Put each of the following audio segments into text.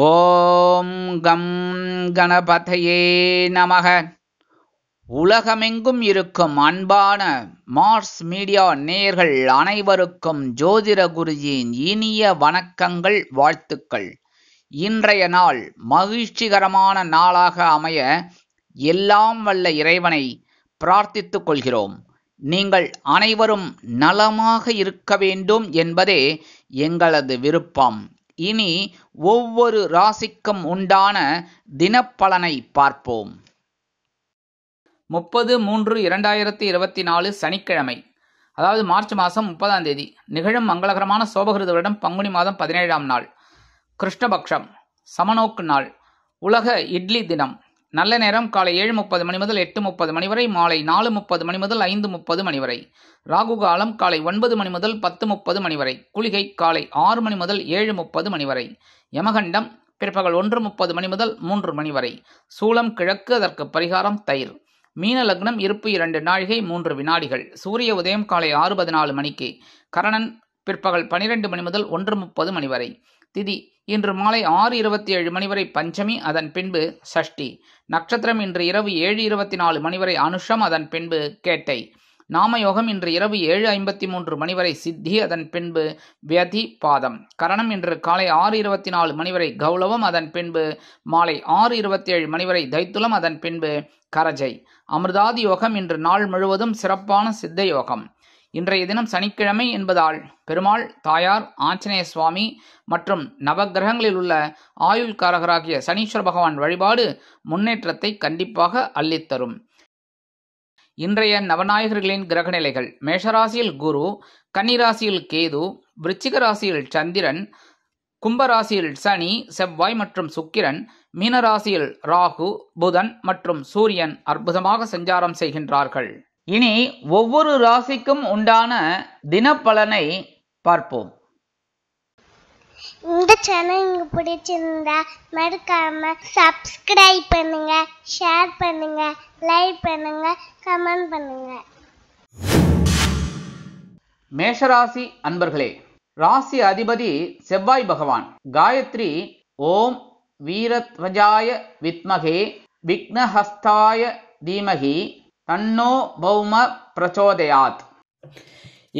ஓம் come கணபதையே நமக. உலகமெங்கும் இருக்கும் அன்பான மார்ஸ் மீடியா நேயர்கள் அனைவருக்கும் ஜோதிட குருஜியின் இனிய வணக்கங்கள், வாழ்த்துக்கள். இன்றைய நாள் மகிழ்ச்சிகரமான நாளாக அமைய எல்லாம் வல்ல இறைவனை பிரார்த்தித்துக் கொள்கிறோம். நீங்கள் அனைவரும் நலமாக இருக்க வேண்டும் என்பதே எங்களது விருப்பம். இனி ஒவ்வொரு ராசிக்கும் உண்டான தினப்பலனை பார்ப்போம். 30/3/2024 சனிக்கிழமை, அதாவது மார்ச் மாதம் 30ஆம் தேதி நிகழும் மங்களகரமான சோபகிருத வருடம் பங்குனி மாதம் 17ஆம் நாள், கிருஷ்ணபக்ஷம், சமநோக்கு நாள், உலக இட்லி தினம். நல்ல நேரம் காலை 7:30 மணி முதல் 8:30 மணி வரை, மாலை 4:30 மணி முதல் 5:30 மணி வரை. ராகு காலம் காலை 9 மணி முதல் 10:30 மணி வரை. குளிகை காலை 6 மணி முதல் 7:30 மணி வரை. யமகண்டம் பிற்பகல் 1:30 மணி முதல் 3 மணி வரை. சூலம் கிழக்கு, அதற்கு பரிகாரம் தயிர். மீன லக்னம், இருப்பு 2 நாழிகை 3 வினாடிகள். சூரிய உதயம் காலை 6:14 மணிக்கு. கரணன் பிற்பகல் 12 மணி முதல் 1:30 மணி வரை. திதி இன்று மாலை 6:27 மணி வரை பஞ்சமி, அதன் பின்பு சஷ்டி. நட்சத்திரம் இன்று இரவு 7:24 மணி வரை அனுஷம், அதன் பின்பு கேட்டை. நாமயோகம் இன்று இரவு 7:53 மணி வரை சித்தி, அதன் பின்பு வியதி பாதம். கரணம் இன்று காலை 6:24 மணி வரை கௌளவம், அதன் பின்பு மாலை 6:27 மணி வரை தைத்துலம், அதன் பின்பு கரஜை. அமிர்தாதி யோகம் இன்று நாள் முழுவதும் சிறப்பான சித்த யோகம். இன்றைய தினம் சனிக்கிழமை என்பதால் பெருமாள், தாயார், ஆஞ்சநேய சுவாமி மற்றும் நவகிரகங்களில் உள்ள ஆயுள்காரகராகிய சனீஸ்வர பகவான் வழிபாடு முன்னேற்றத்தை கண்டிப்பாக அள்ளித்தரும். இன்றைய நவநாயகர்களின் கிரகநிலைகள்: மேஷராசியில் குரு, கன்னிராசியில் கேது, விருச்சிக ராசியில் சந்திரன், கும்பராசியில் சனி, செவ்வாய் மற்றும் சுக்கிரன், மீனராசியில் ராகு, புதன் மற்றும் சூரியன் அற்புதமாக சஞ்சாரம் செய்கின்றார்கள். இனி ஒவ்வொரு ராசிக்கும் உண்டான தினப்பலனை பார்ப்போம். இந்த சேனல் உங்களுக்கு பிடிச்சிருந்தா மறக்காம சப்ஸ்கிரைப் பண்ணுங்க, ஷேர் பண்ணுங்க, லைக் பண்ணுங்க, கமெண்ட் பண்ணுங்க. மேஷராசி அன்பர்களே, ராசி அதிபதி செவ்வாய் பகவான். காயத்ரி ஓம் வீரத்வஜாய வித்மகே விக்னஹஸ்தாய தீமகி தன்னோ பௌம பிரச்சோதயாத்.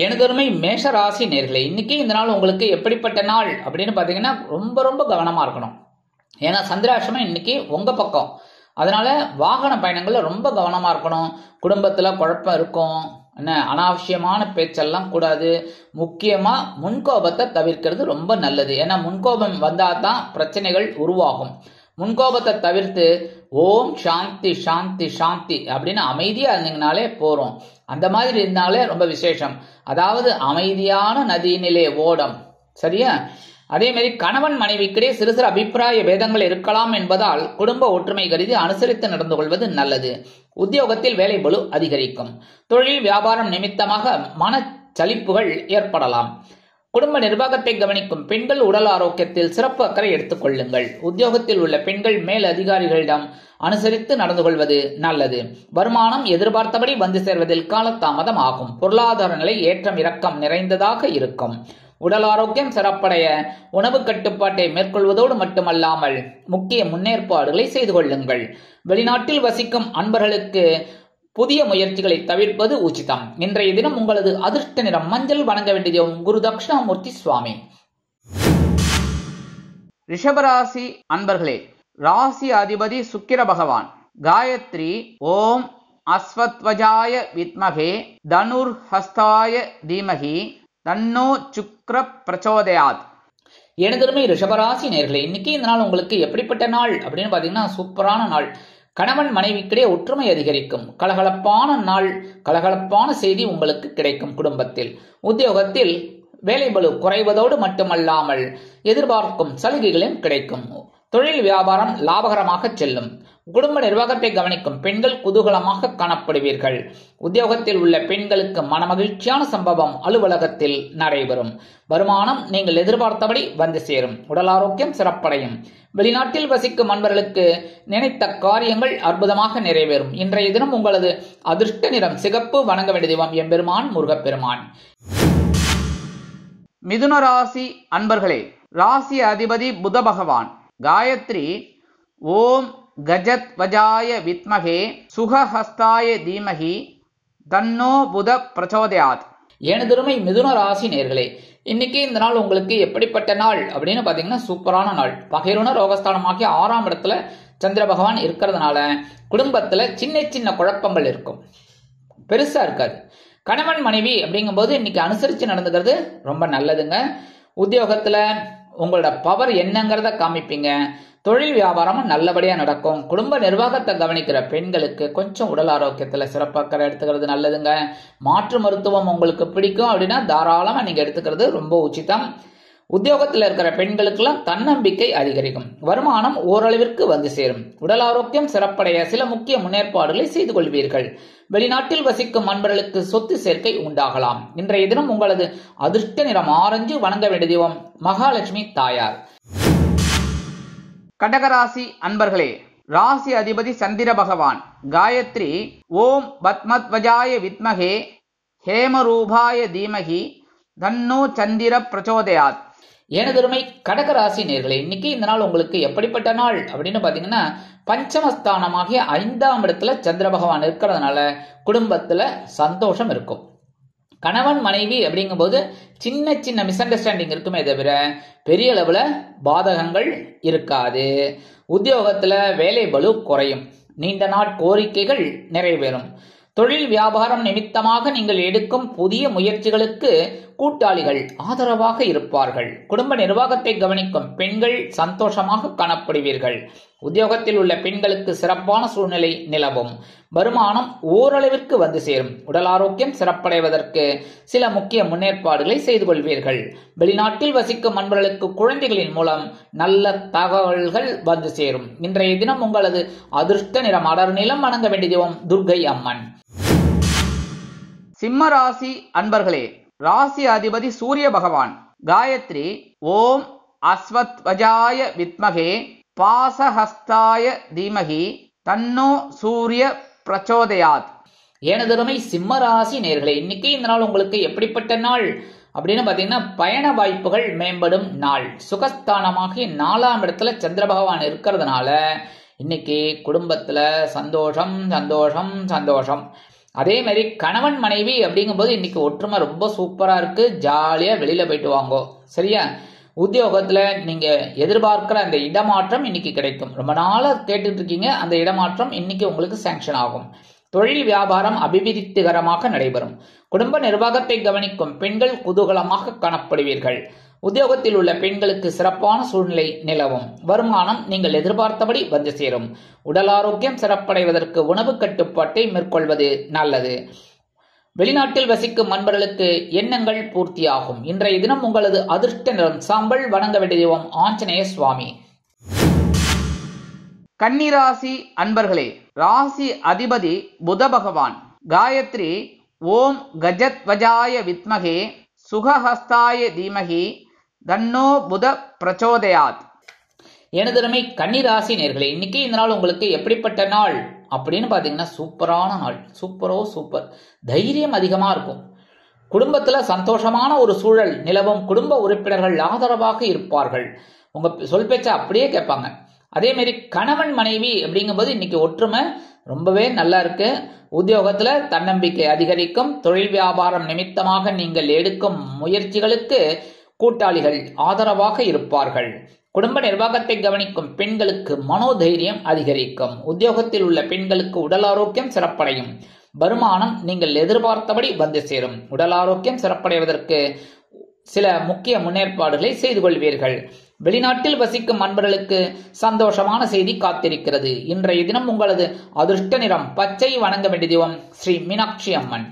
எனதொருமை மேஷ ராசி நேர்களே, இன்னைக்கு இந்த நாள் உங்களுக்கு எப்படிப்பட்ட நாள் அப்படின்னு பார்த்தீங்கன்னா ரொம்ப ரொம்ப கவனமாக இருக்கணும். ஏன்னா சந்திராஷ்டமம் இன்னைக்கு உங்கள் பக்கம். அதனால வாகன பயணங்களில் ரொம்ப கவனமாக இருக்கணும். குடும்பத்தில் குழப்பம் இருக்கும், என்ன அனாவசியமான பேச்செல்லாம் கூடாது. முக்கியமாக முன்கோபத்தை தவிர்க்கிறது ரொம்ப நல்லது. ஏன்னா முன்கோபம் வந்தால் தான் பிரச்சனைகள் உருவாகும். முன்கோபத்தை தவிர்த்து ஓம் சாந்தி சாந்தி சாந்தி அப்படின்னு அமைதியாக இருந்தீங்கனாலே போகிறோம். அந்த மாதிரி இருந்தாலே ரொம்ப விசேஷம். அதாவது அமைதியான நதியினிலே ஓடம், சரியா? அதே மாதிரி கணவன் மனைவிக்கிடையே சிறு சிறு அபிப்பிராய பேதங்கள் இருக்கலாம் என்பதால் குடும்ப ஒற்றுமை கருதி அனுசரித்து நடந்து கொள்வது நல்லது. உத்தியோகத்தில் வேலை பளு அதிகரிக்கும். தொழில் வியாபாரம் நிமித்தமாக மனச்சலிப்புகள் ஏற்படலாம். குடும்ப நிர்வாகத்தை கவனிக்கும் பெண்கள் உடல் ஆரோக்கியத்தில் சிறப்பு அக்கறை எடுத்துக் கொள்ளுங்கள். உத்தியோகத்தில் உள்ள பெண்கள் மேல் அதிகாரிகளிடம் அனுசரித்து நடந்து கொள்வது நல்லது. வருமானம் எதிர்பார்த்தபடி வந்து சேர்வதில் காலதாமதம் ஆகும். பொருளாதார நிலை ஏற்றம் இறக்கம் நிறைந்ததாக இருக்கும். உடல் ஆரோக்கியம் சிறப்படைய உணவு கட்டுப்பாட்டை மேற்கொள்வதோடு மட்டுமல்லாமல் முக்கிய முன்னேற்பாடுகளை செய்து கொள்ளுங்கள். வெளிநாட்டில் வசிக்கும் அன்பர்களுக்கு புதிய முயற்சிகளை தவிர்ப்பது உச்சிதம். இன்றைய தினம் உங்களது அதிர்ஷ்ட நிறம் மஞ்சள். வணங்க வேண்டியது குரு தட்சிணாமூர்த்தி சுவாமி. ரிஷபராசி அன்பர்களே, ராசி அதிபதி சுக்கிர பகவான். காயத்ரி ஓம் அஸ்வத்வஜாய வித்மகே தனுர் ஹஸ்தாய தீமகி தன்னோ சுக்ர பிரச்சோதயாத். எனதருமை ரிஷபராசி நேர்களே, இன்னைக்கு இந்த நாள் உங்களுக்கு எப்படிப்பட்ட நாள் அப்படின்னு பாத்தீங்கன்னா சூப்பரான நாள். கணவன் மனைவிக்கிடையே ஒற்றுமை அதிகரிக்கும். கலகலப்பான நாள், கலகலப்பான செய்தி உங்களுக்கு கிடைக்கும். குடும்பத்தில் உத்தியோகத்தில் வேலை பளு குறைவதோடு மட்டுமல்லாமல் எதிர்பார்க்கும் சலுகைகளும் கிடைக்கும். தொழில் வியாபாரம் லாபகரமாக செல்லும். குடும்ப நிர்வாகத்தை கவனிக்கும் பெண்கள் குதூகலமாக காணப்படுவீர்கள். உத்தியோகத்தில் உள்ள பெண்களுக்கு மனமகிழ்ச்சியான சம்பவம் அலுவலகத்தில் நடைபெறும். வருமானம் நீங்கள் எதிர்பார்த்தபடி வந்து சேரும். உடல் ஆரோக்கியம் சிறப்படையும். வெளிநாட்டில் வசிக்கும் அன்பர்களுக்கு நினைத்த காரியங்கள் அற்புதமாக நிறைவேறும். இன்றைய தினம் உங்களது அதிர்ஷ்ட நிறம் சிகப்பு. வணங்க வேண்டிய தெய்வம் எம்பெருமான் முருகப்பெருமான். மிதுன ராசி அன்பர்களே, ராசி அதிபதி புத பகவான். காயத்ரி ஓம் கஜத்வஜாய வித்மகே சுகஹஸ்தாய தீமகி தன்னோ புத பிரச்சோதயாத். எனதருமை மிதுன ராசி நேர்களே, இன்னைக்கு இந்த நாள் உங்களுக்கு எப்படிப்பட்ட நாள் அப்படின்னு பாத்தீங்கன்னா சூப்பரான நாள். பகைருண ரோகஸ்தானமாகிய 6ஆம் இடத்துல சந்திர பகவான் இருக்கிறதுனால குடும்பத்துல சின்ன சின்ன குழப்பங்கள் இருக்கும், பெருசா இருக்காது. கணவன் மனைவி அப்படிங்கும்போது இன்னைக்கு அனுசரிச்சு நடந்துக்கிறது ரொம்ப நல்லதுங்க. உத்தியோகத்துல உங்களோட பவர் என்னங்கிறத காமிப்பீங்க. தொழில் வியாபாரமும் நல்லபடியா நடக்கும். குடும்ப நிர்வாகத்தை கவனிக்கிற பெண்களுக்கு கொஞ்சம் உடல் ஆரோக்கியத்துல சிறப்பாக எடுத்துக்கிறது நல்லதுங்க. மாற்று மருத்துவம் உங்களுக்கு பிடிக்கும் அப்படின்னா தாராளமா நீங்க எடுத்துக்கிறது ரொம்ப உச்சிதம். உத்தியோகத்தில் இருக்கிற பெண்களுக்கெல்லாம் தன்னம்பிக்கை அதிகரிக்கும். வருமானம் ஓரளவிற்கு வந்து சேரும். உடல் ஆரோக்கியம் சிறப்படைய சில முக்கிய முன்னேற்பாடுகளை செய்து கொள்வீர்கள். வெளிநாட்டில் வசிக்கும் நண்பர்களுக்கு சொத்து சேர்க்கை உண்டாகலாம். இன்றைய தினம் உங்களது அதிர்ஷ்ட நிறம் ஆரஞ்சு. வணங்க வேண்டிய தெய்வம் மகாலட்சுமி தாயார். கடகராசி அன்பர்களே, ராசி அதிபதி சந்திர பகவான். காயத்ரி ஓம் பத்மத்வஜாய வித்மகே ஹேமரூபாய தீமகி தன்னோ சந்திர பிரச்சோதயாத். எனதருமை கடகராசி நேர்களே, இன்னைக்கு இந்த நாள் உங்களுக்கு எப்படிப்பட்ட நாள் அப்படின்னு பாத்தீங்கன்னா பஞ்சமஸ்தானமாகிய 5ஆம் இடத்துல சந்திர பகவான் இருக்கிறதுனால குடும்பத்துல சந்தோஷம் இருக்கும். கணவன் மனைவி அப்படிங்கும்போது சின்ன சின்ன மிஸ் அண்டர்ஸ்டாண்டிங் இருக்குமே தவிர பெரிய அளவுல பாதகங்கள் இருக்காது. உத்தியோகத்துல வேலை பளு குறையும். நீண்ட நாள் கோரிக்கைகள் நிறைவேறும். தொழில் வியாபாரம் நிமித்தமாக நீங்கள் எடுக்கும் புதிய முயற்சிகளுக்கு கூட்டாளிகள் ஆதரவாக இருப்பார்கள். குடும்ப நிர்வாகத்தை கவனிக்கும் பெண்கள் சந்தோஷமாக காணப்படுவீர்கள். உத்தியோகத்தில் உள்ள பெண்களுக்கு சிறப்பான சூழ்நிலை நிலவும். வருமானம் ஓரளவிற்கு வந்து சேரும். உடல் ஆரோக்கியம் சிறப்படைவதற்கு சில முக்கிய முன்னேற்பாடுகளை செய்து கொள்வீர்கள். வெளிநாட்டில் வசிக்கும் நண்பர்களுக்கு குழந்தைகளின் மூலம் நல்ல தகவல்கள் வந்து சேரும். இன்றைய தினம் உங்களது அதிர்ஷ்ட நிறம் அடர் நிலம். வணங்க வேண்டிய தெய்வம் துர்க்கை அம்மன். சிம்ம ராசி அன்பர்களே, ராசி அதிபதி சூரிய பகவான். காயத்ரி ஓம் அஸ்வத்வஜாய வித்மகே பாசஹஸ்தாய தீமகி தன்னோ சூரிய பிரச்சோதயாத். எனதருமை சிம்ம ராசி நேர்களே, இன்னைக்கு இந்த நாள் உங்களுக்கு எப்படிப்பட்ட நாள் அப்படின்னு பாத்தீங்கன்னா பயண வாய்ப்புகள் மேம்படும் நாள். சுகஸ்தானமாகி 4ஆம் இடத்துல சந்திர பகவான் இருக்கிறதுனால இன்னைக்கு குடும்பத்துல சந்தோஷம் சந்தோஷம் சந்தோஷம். அதே மாதிரி கணவன் மனைவி அப்படிங்கும்போது இன்னைக்கு ஒற்றுமை ரொம்ப சூப்பரா இருக்கு. ஜாலியா வெளியில போயிட்டு வாங்கோ, சரியா? உத்தியோகத்துல நீங்க எதிர்பார்க்கிற அந்த இடமாற்றம் இன்னைக்கு கிடைக்கும். ரொம்ப நாளா கேட்டுட்டு இருக்கீங்க, அந்த இடமாற்றம் இன்னைக்கு உங்களுக்கு சாங்ஷன் ஆகும். தொழில் வியாபாரம் அபிவிருத்திகரமாக நடைபெறும். குடும்ப நிர்வாகத்தை கவனிக்கும் பெண்கள் குதூகலமாக காணப்படுவீர்கள். உத்தியோகத்தில் உள்ள பெண்களுக்கு சிறப்பான சூழ்நிலை நிலவும். வருமானம் நீங்கள் எதிர்பார்த்தபடி வந்து சேரும். உடல் ஆரோக்கியம் சிறப்படைவதற்கு உணவு கட்டுப்பாட்டை மேற்கொள்வது நல்லது. வெளிநாட்டில் வசிக்கும் நண்பர்களுக்கு எண்ணங்கள் பூர்த்தியாகும். இன்றைய தினம் உங்களது அதிர்ஷ்ட நிறம் சாம்பல். வணங்க வேண்டிய தெய்வம் ஆஞ்சநேய சுவாமி. கன்னிராசி அன்பர்களே, ராசி அதிபதி புத பகவான். காயத்ரி ஓம் கஜத்வஜாய வித்மகே சுகஹஸ்தாய தீமகி தன்னோ புத பிரச்சோதயாத். எனதருமை கன்னிராசி நேர்களே, இன்னைக்கு இந்த நாள் உங்களுக்கு எப்படிப்பட்ட நாள் அப்படின்னு பாத்தீங்கன்னா சூப்பரான நாள். சூப்பரோ சூப்பர். தைரியம் அதிகமா இருக்கும். குடும்பத்துல சந்தோஷமான ஒரு சூழல் நிலவும். குடும்ப உறுப்பினர்கள் ஆதரவாக இருப்பார்கள். உங்க சொல் பேச்ச அப்படியே கேட்பாங்க. அதே மாதிரி கணவன் மனைவி அப்படிங்கும்போது இன்னைக்கு ஒற்றுமை ரொம்பவே நல்லா இருக்கு. உத்தியோகத்துல தன்னம்பிக்கை அதிகரிக்கும். தொழில் வியாபாரம் நிமித்தமாக நீங்கள் எடுக்கும் முயற்சிகளுக்கு கூட்டாளிகள் ஆதரவாக இருப்பார்கள். குடும்ப நிர்வாகத்தை கவனிக்கும் பெண்களுக்கு மனோதைரியம் அதிகரிக்கும். உத்தியோகத்தில் உள்ள பெண்களுக்கு உடல் ஆரோக்கியம் சிறப்படையும். வருமானம் நீங்கள் எதிர்பார்த்தபடி வந்து சேரும். உடல் ஆரோக்கியம் சிறப்படைவதற்கு சில முக்கிய முன்னேற்பாடுகளை செய்து கொள்வீர்கள். வெளிநாட்டில் வசிக்கும் நண்பர்களுக்கு சந்தோஷமான செய்தி காத்திருக்கிறது. இன்றைய தினம் உங்களது அதிர்ஷ்ட நிறம் பச்சை. வணங்க வேண்டிய தெய்வம் ஸ்ரீ மீனாட்சி அம்மன்.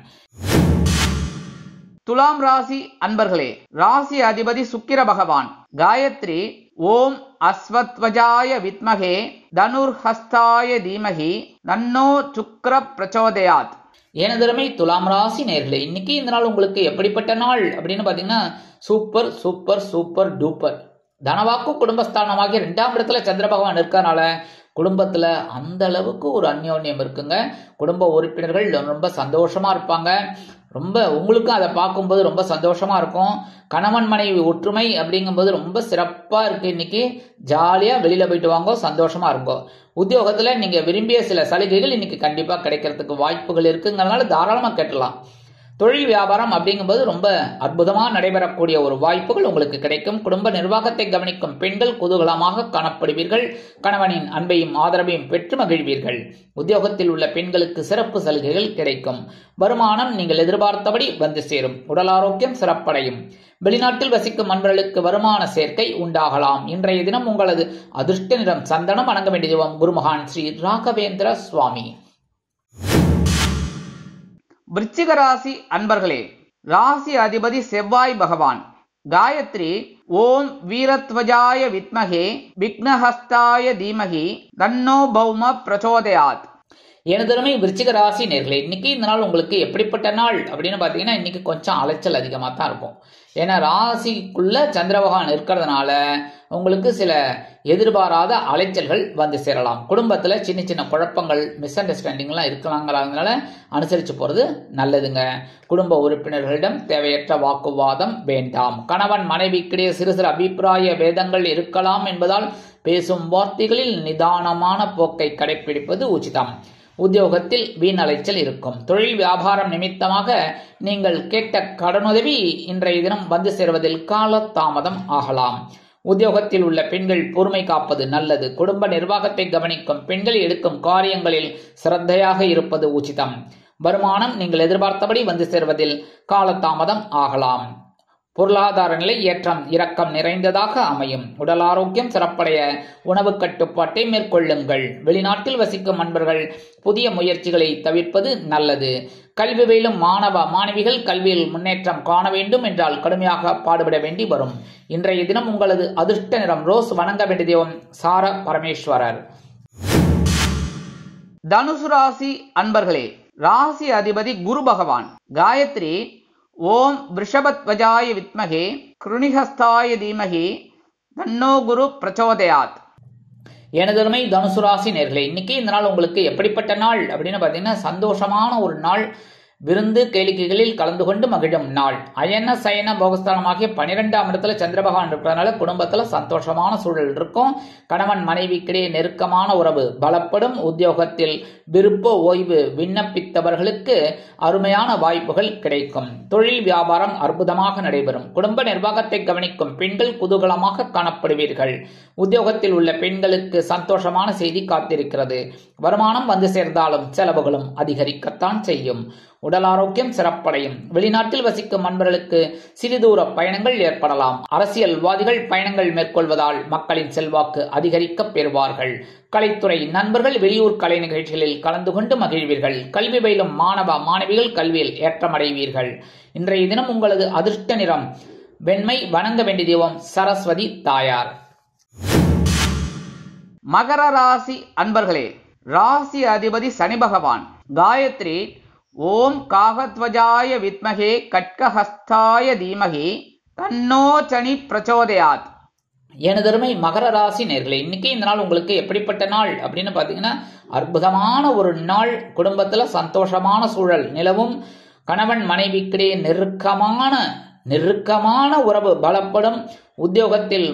துலாம் ராசி அன்பர்களே, ராசி அதிபதி சுக்கிர பகவான். காயத்ரி ஓம் அஸ்வத்வஜாய வித்மகே தனுர்ஹஸ்தாய தீமகி தன்னோ சுக்கிர பிரச்சோதயாத். எனதருமை துலாம் ராசி நேர்களே, இன்னைக்கு இந்த நாள் உங்களுக்கு எப்படிப்பட்ட நாள் அப்படின்னு பாத்தீங்கன்னா சூப்பர் சூப்பர் சூப்பர் டூப்பர். தனவாக்கு குடும்பஸ்தானமாகிய 2ஆம் இடத்துல சந்திர பகவான் இருக்கனால குடும்பத்துல அந்த அளவுக்கு ஒரு அந்யோன்யம் இருக்குங்க. குடும்ப உறுப்பினர்கள் ரொம்ப சந்தோஷமா இருப்பாங்க. ரொம்ப உங்களுக்கும் அதை பார்க்கும்போது ரொம்ப சந்தோஷமா இருக்கும். கணவன் மனைவி ஒற்றுமை அப்படிங்கும்போது ரொம்ப சிறப்பா இருக்கு. இன்னைக்கு ஜாலியா வெளியில போயிட்டு வாங்க, சந்தோஷமா இருக்கும். உத்தியோகத்துல நீங்க விரும்பிய சில சலுகைகள் இன்னைக்கு கண்டிப்பா கிடைக்கிறதுக்கு வாய்ப்புகள் இருக்குங்கிறதுனால தாராளமா கேட்டலாம். தொழில் வியாபாரம் அப்படிங்கும்போது ரொம்ப அற்புதமா நடைபெறக்கூடிய ஒரு வாய்ப்புகள் உங்களுக்கு கிடைக்கும். குடும்ப நிர்வாகத்தை கவனிக்கும் பெண்கள் குதூகலமாக காணப்படுவீர்கள். கணவனின் அன்பையும் ஆதரவையும் பெற்று மகிழ்வீர்கள். உத்தியோகத்தில் உள்ள பெண்களுக்கு சிறப்பு சலுகைகள் கிடைக்கும். வருமானம் நீங்கள் எதிர்பார்த்தபடி வந்து சேரும். உடல் ஆரோக்கியம் சிறப்படையும். வெளிநாட்டில் வசிக்கும் அன்பர்களுக்கு வருமான சேர்க்கை உண்டாகலாம். இன்றைய தினம் உங்களது அதிர்ஷ்ட நிறம் சந்தனம். வணங்க வேண்டிய தெய்வம் குருமகான் ஸ்ரீ ராகவேந்திர சுவாமி. விருச்சிக ராசி அன்பர்களே, ராசி அதிபதி செவ்வாய் பகவான். காயத்ரி ஓம் வீரத்வஜாய வித்மகே விக்னஹஸ்தாய தீமகி தன்னோ பௌம பிரச்சோதயாத். எனதருமை விருச்சிக ராசி நேர்களே, இன்னைக்கு இந்த நாள் உங்களுக்கு எப்படிப்பட்ட நாள் அப்படின்னு பார்த்தீங்கன்னா, இன்னைக்கு கொஞ்சம் அலைச்சல் அதிகமாக தான் இருக்கும். ஏன்னா ராசிக்குள்ள சந்திர பகவான் இருக்கிறதுனால உங்களுக்கு சில எதிர்பாராத அலைச்சல்கள் வந்து சேரலாம். குடும்பத்தில் சின்ன சின்ன குழப்பங்கள், மிஸ் அண்டர்ஸ்டாண்டிங்லாம் இருக்கலாங்கிறதுனால அனுசரித்து போகிறது நல்லதுங்க. குடும்ப உறுப்பினர்களிடம் தேவையற்ற வாக்குவாதம் வேண்டாம். கணவன் மனைவிக்கிடையே சிறு சிறு அபிப்பிராய வேதங்கள் இருக்கலாம் என்பதால் பேசும் வார்த்தைகளில் நிதானமான போக்கை கடைபிடிப்பது உச்சிதம். உத்தியோகத்தில் வீண் அலைச்சல் இருக்கும். தொழில் வியாபாரம் நிமித்தமாக நீங்கள் கேட்ட கடனுதவி இன்றைய தினம் வந்து சேருவதில் கால தாமதம் ஆகலாம். உத்தியோகத்தில் உள்ள பெண்கள் பொறுமை காப்பது நல்லது. குடும்ப நிர்வாகத்தை கவனிக்கும் பெண்கள் எடுக்கும் காரியங்களில் சிரத்தையாக இருப்பது உச்சிதம். வருமானம் நீங்கள் எதிர்பார்த்தபடி வந்து சேர்வதில் காலதாமதம் ஆகலாம். பொருளாதார நிலை ஏற்றம் இறக்கம் நிறைந்ததாக அமையும். உடல் ஆரோக்கியம் சிறப்படைய உணவு கட்டுப்பாட்டை மேற்கொள்ளுங்கள். வெளிநாட்டில் வசிக்கும் அன்பர்கள் புதிய முயற்சிகளை தவிர்ப்பது நல்லது. கல்வி பயிலும் மாணவ மாணவிகள் கல்வியில் முன்னேற்றம் காண வேண்டும் என்றால் கடுமையாக பாடுபட வேண்டி வரும். இன்றைய தினம் உங்களது அதிர்ஷ்ட நிறம் ரோஸ். வணங்க வேண்டிய தெய்வம் சார பரமேஸ்வரர். தனுசு ராசி அன்பர்களே, ராசி அதிபதி குரு பகவான். காயத்ரி ஓம் விருஷபத்வஜாய வித்மகே கிருணிஹஸ்தாய தீமகி தன்னோ குரு பிரச்சோதயாத். எனதருமை தனுசு ராசி நேர்களே, இன்னைக்கு இந்த நாள் உங்களுக்கு எப்படிப்பட்ட நாள் அப்படின்னு பார்த்தீங்கன்னா, சந்தோஷமான ஒரு நாள். விருந்து கேளிக்கைகளில் கலந்து கொண்டு மகிழும் நாள். அயன சயன போகஸ்தானமாகிய 12ஆம் இடத்துல சந்திர பகவான் இருக்கிறதுனால குடும்பத்துல சந்தோஷமான சூழல் இருக்கும். கணவன் மனைவிக்கிடையே நெருக்கமான உறவு பலப்படும். உத்தியோகத்தில் விருப்ப ஓய்வு விண்ணப்பித்தவர்களுக்கு அருமையான வாய்ப்புகள் கிடைக்கும். தொழில் வியாபாரம் அற்புதமாக நடைபெறும். குடும்ப நிர்வாகத்தை கவனிக்கும் பெண்கள் குதூகலமாக காணப்படுவீர்கள். உத்தியோகத்தில் உள்ள பெண்களுக்கு சந்தோஷமான செய்தி காத்திருக்கிறது. வருமானம் வந்து சேர்ந்தாலும் செலவுகளும் அதிகரிக்கத்தான் செய்யும். உடல் ஆரோக்கியம் சிறப்படையும். வெளிநாட்டில் வசிக்கும் அன்பர்களுக்கு சிறிதூர பயணங்கள் ஏற்படலாம். அரசியல்வாதிகள் பயணங்கள் மேற்கொள்வதால் மக்களின் செல்வாக்கு அதிகரிக்க பெறுவார்கள். கலைத்துறை நண்பர்கள் வெளியூர் கலை நிகழ்ச்சிகளில் கலந்து கொண்டு மகிழ்வீர்கள். கல்வி பயிலும் மாணவ மாணவிகள் கல்வியில் ஏற்றமடைவீர்கள். இன்றைய தினம் உங்களது அதிர்ஷ்ட நிறம் வெண்மை. வணங்க வேண்டிய தெய்வம் சரஸ்வதி தாயார். மகர ராசி அன்பர்களே, ராசி அதிபதி சனி பகவான். காயத்ரி ஓம் காகத்வஜாய வித்மகே கட்கஹஸ்தாய தீமகி தன்னோ சனி பிரச்சோதயாத். எனதருமை மகர ராசி நேர்களே, இன்னைக்கு இந்த நாள் உங்களுக்கு எப்படிப்பட்ட நாள் அப்படின்னு பார்த்தீங்கன்னா, அற்புதமான ஒரு நாள். குடும்பத்தில் சந்தோஷமான சூழல் நிலவும். கணவன் மனைவிக்கிடையே நெருக்கமான உறவு பலப்படும். உத்தியோகத்தில்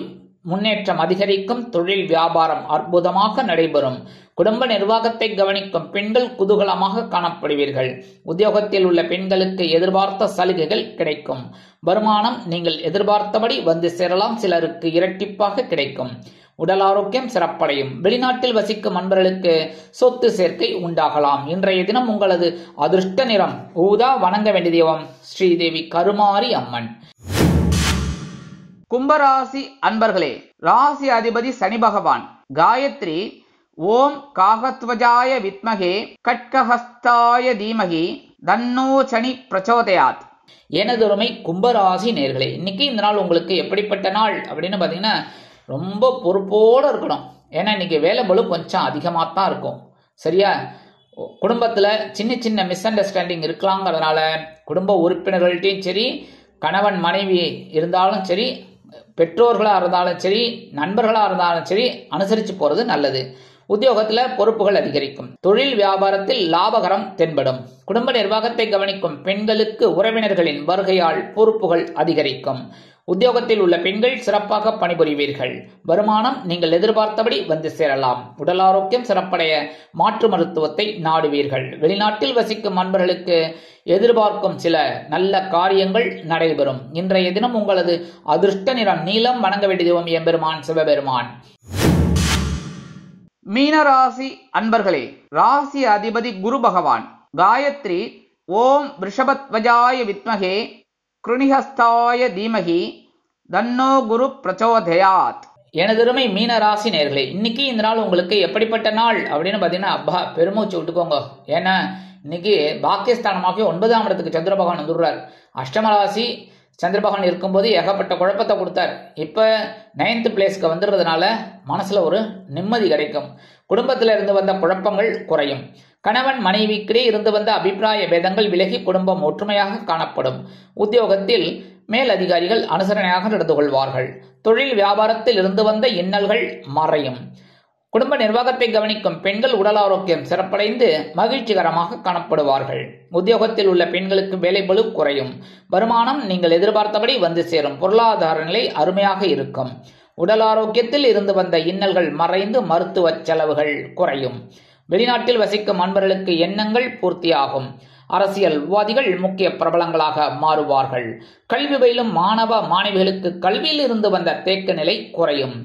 முன்னேற்றம் அதிகரிக்கும். தொழில் வியாபாரம் அற்புதமாக நடைபெறும். குடும்ப நிர்வாகத்தை கவனிக்கும் பெண்கள் குதூகலமாக காணப்படுவீர்கள். உத்தியோகத்தில் உள்ள பெண்களுக்கு எதிர்பார்த்த சலுகைகள் கிடைக்கும். வருமானம் நீங்கள் எதிர்பார்த்தபடி வந்து சேரலாம். சிலருக்கு இரட்டிப்பாக கிடைக்கும். உடல் ஆரோக்கியம் சிறப்படையும். வெளிநாட்டில் வசிக்கும் அன்பர்களுக்கு சொத்து சேர்க்கை உண்டாகலாம். இன்றைய தினம் உங்களது அதிர்ஷ்ட நிறம் ஊதா. வணங்க வேண்டிய தெய்வம் ஸ்ரீதேவி கருமாரி அம்மன். கும்பராசி அன்பர்களே, ராசி அதிபதி சனி பகவான். காயத்ரி ஓம் காகத்வஜாய வித்மகே கட்கஹஸ்தாய தீமகி தன்னோ சனி பிரச்சோதயாத். எனதொருமை கும்பராசி நேர்களே, இன்னைக்கு இந்த நாள் உங்களுக்கு எப்படிப்பட்ட நாள் அப்படின்னு பார்த்தீங்கன்னா, ரொம்ப பொறுப்போடு இருக்கணும். ஏன்னா இன்னைக்கு வேலை பளு கொஞ்சம் அதிகமாக தான் இருக்கும். சரியா? குடும்பத்தில் சின்ன சின்ன மிஸ் அண்டர்ஸ்டாண்டிங் இருக்கலாங்கிறதுனால குடும்ப உறுப்பினர்கள்ட்டையும் சரி, கணவன் மனைவி இருந்தாலும் சரி, பெற்றோர்களாக இருந்தாலும் சரி, நண்பர்களாக இருந்தாலும் சரி, அனுசரித்து போகிறது நல்லது. உத்தியோகத்துல பொறுப்புகள் அதிகரிக்கும். தொழில் வியாபாரத்தில் லாபகரம் தென்படும். குடும்ப நிர்வாகத்தை கவனிக்கும் பெண்களுக்கு உறவினர்களின் வருகையால் பொறுப்புகள் அதிகரிக்கும். உத்தியோகத்தில் உள்ள பெண்கள் சிறப்பாக பணிபுரிவீர்கள். வருமானம் நீங்கள் எதிர்பார்த்தபடி வந்து சேரலாம். உடல் ஆரோக்கியம் சிறப்படைய மாற்று மருத்துவத்தை நாடுவீர்கள். வெளிநாட்டில் வசிக்கும் அன்பர்களுக்கு எதிர்பார்க்கும் சில நல்ல காரியங்கள் நடைபெறும். இன்றைய தினம் உங்களது அதிர்ஷ்ட நிறம் நீலம். வணங்க வேண்டிய தெய்வம் எம்பெருமான் சிவபெருமான். மீனராசி அன்பர்களே, ராசி அதிபதி குரு பகவான். காயத்ரி ஓம் ரிஷபத்வஜாய வித்மகே கிருணிஹஸ்தாய தீமகி தன்னோ குரு பிரச்சோதயாத். எனதருமை மீன ராசி நேயர்களே, இன்னைக்கு இந்த நாள் உங்களுக்கு எப்படிப்பட்ட நாள் அப்படின்னு பார்த்தீங்கன்னா, அப்பா பெருமூச்சு விட்டுக்கோங்க. ஏன்னா இன்னைக்கு பாக்கியஸ்தானமாக 9ஆம் இடத்துக்கு சந்திர பகவான் வந்துடுறார். அஷ்டமராசி சந்திர பகவான் இருக்கும்போது ஏகப்பட்ட குழப்பத்தை கொடுத்தார். இப்போ 9th பிளேஸ்க்கு வந்துடுறதுனால மனசுல ஒரு நிம்மதி கிடைக்கும். குடும்பத்தில் இருந்து வந்த குழப்பங்கள் குறையும். கணவன் மனைவிக்கிடையே இருந்து வந்த அபிப்பிராய பேதங்கள் விலகி குடும்பம் ஒற்றுமையாக காணப்படும். உத்தியோகத்தில் மேல் அதிகாரிகள் அனுசரணையாக நடந்து கொள்வார்கள். தொழில் வியாபாரத்தில் இருந்து வந்த இன்னல்கள் மறையும். குடும்ப நிர்வாகத்தை கவனிக்கும் பெண்கள் உடல் ஆரோக்கியம் சிறப்படைந்து மகிழ்ச்சிகரமாக காணப்படுவார்கள். உத்தியோகத்தில் உள்ள பெண்களுக்கு வேலை பளு குறையும். வருமானம் நீங்கள் எதிர்பார்த்தபடி வந்து சேரும். பொருளாதார நிலை அருமையாக இருக்கும். உடல் ஆரோக்கியத்தில் இருந்து வந்த இன்னல்கள் மறைந்து மருத்துவ செலவுகள் குறையும். வெளிநாட்டில் வசிக்கும் அன்பர்களுக்கு எண்ணங்கள் பூர்த்தியாகும். அரசியல்வாதிகள் முக்கிய பிரபலங்களாக மாறுவார்கள். கல்வி பயிலும் மாணவ மாணவிகளுக்கு கல்வியில் இருந்து வந்த தேக்க நிலை குறையும்.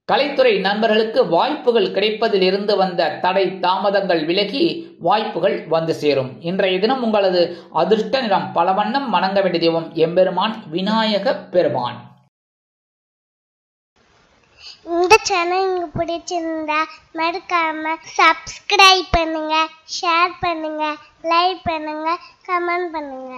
கலைத்துறை நண்பர்களுக்கு வாய்ப்புகள் கிடைப்பதில் இருந்து வந்த தடை தாமதங்கள் விலகி வாய்ப்புகள் வந்து சேரும். இன்றைய தினம் உங்களது அதிர்ஷ்ட நிறம் பலவண்ணம். வணங்க வேண்டிய தெய்வம் எம்பெருமான் விநாயக பெருமான். இந்த சேனல் உங்களுக்கு பிடிச்சிருந்தா மறக்காம சப்ஸ்கிரைப் பண்ணுங்க, ஷேர் பண்ணுங்க, லைக் பண்ணுங்க, கமெண்ட் பண்ணுங்க.